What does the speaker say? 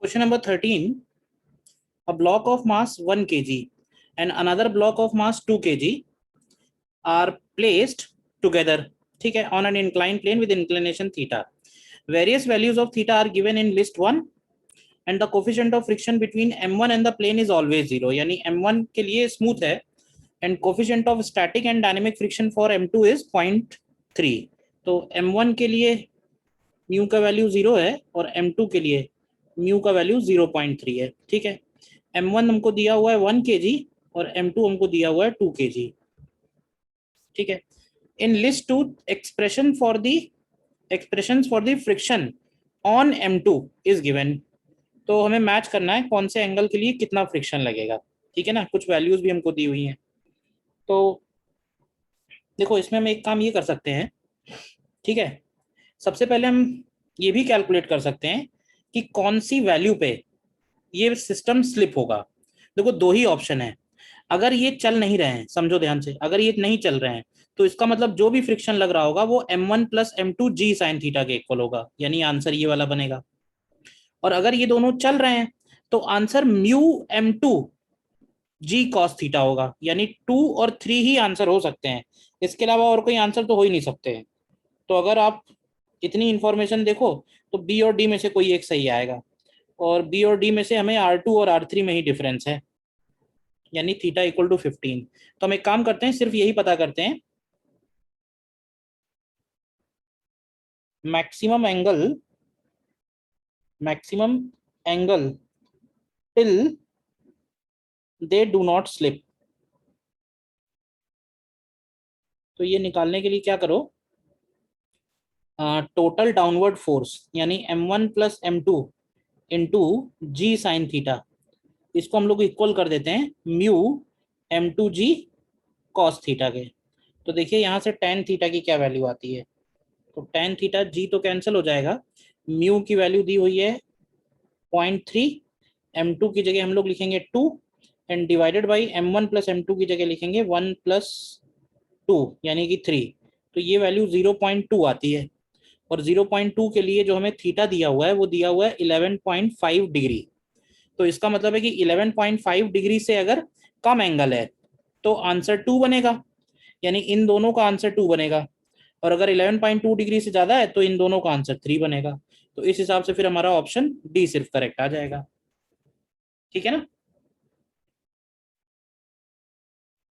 Question number 13. A block of mass 1 kg and another block of mass 2 kg are placed together, ठीक है, on an inclined plane with inclination theta. Various values of theta are given in list 1 and the coefficient of friction between m1 and the plane is always 0. यानी m1 के लिए smooth है and coefficient of static and dynamic friction for m2 is 0.3. तो m1 के लिए mu का value 0 है और m2 के लिए म्यू का वैल्यू 0.3 है, ठीक है। m1 हमको दिया हुआ है 1 kg और m2 हमको दिया हुआ है 2 kg, ठीक है। In list two expressions for the friction on m2 is given. तो हमें मैच करना है कौन से एंगल के लिए कितना फ्रिक्शन लगेगा, ठीक है ना। कुछ वैल्यूज भी हमको दी हुई हैं। तो देखो इसमें हम एक काम ये कर सकते हैं, ठीक है। सबसे पहले हम ये भी कैलकुलेट कर सकते हैं कि कौन सी वैल्यू पे ये सिस्टम स्लिप होगा। देखो दो ही ऑप्शन है। अगर ये चल नहीं रहे हैं, समझो ध्यान से, अगर ये नहीं चल रहे हैं तो इसका मतलब जो भी फ्रिक्शन लग रहा होगा वो m1 plus m2 g sine theta के इक्वल होगा, यानी आंसर ये वाला बनेगा। और अगर ये दोनों चल रहे हैं तो answer mu m2 g cos theta होगा, यानी 2 और 3 ही आंसर हो सकते हैं, इसके अलावा और कोई आंसर तो हो ही नहीं सकते हैं। तो अगर आप इतनी इंफॉर्मेशन देखो तो बी और डी में से कोई एक सही आएगा, और बी और डी में से हमें R2 और R3 में ही डिफरेंस है, यानी थीटा इक्वल टू 15। तो हम एक काम करते हैं, सिर्फ यही पता करते हैं maximum angle till they do not slip. तो ये निकालने के लिए क्या करो, टोटल डाउनवर्ड फोर्स यानी m1 प्लस m2 इंटू जी साइन थीटा, इसको हम लोग इक्वल कर देते हैं म्यू m2g cos थीटा के। तो देखिए यहाँ से tan थीटा की क्या वैल्यू आती है, तो tan थीटा g तो कैंसिल हो जाएगा, म्यू की वैल्यू दी हुई है 0.3, m2 की जगह हम लोग लिखेंगे 2 and divided by m1 plus m2 की जगह लिखेंगे 1 प्लस 2 यानी कि 3। तो ये वैल्यू 0.2 आती है, और 0.2 के लिए जो हमें थीटा दिया हुआ है वो दिया हुआ है 11.5 डिग्री। तो इसका मतलब है कि 11.5 डिग्री से अगर कम एंगल है तो आंसर 2 बनेगा, यानी इन दोनों का आंसर 2 बनेगा। और अगर 11.2 डिग्री से ज़्यादा है तो इन दोनों का आंसर 3 बनेगा। तो इस हिसाब से फिर हमारा ऑप्शन डी सिर्फ करेक्ट आ जाएगा, ठीक है ना।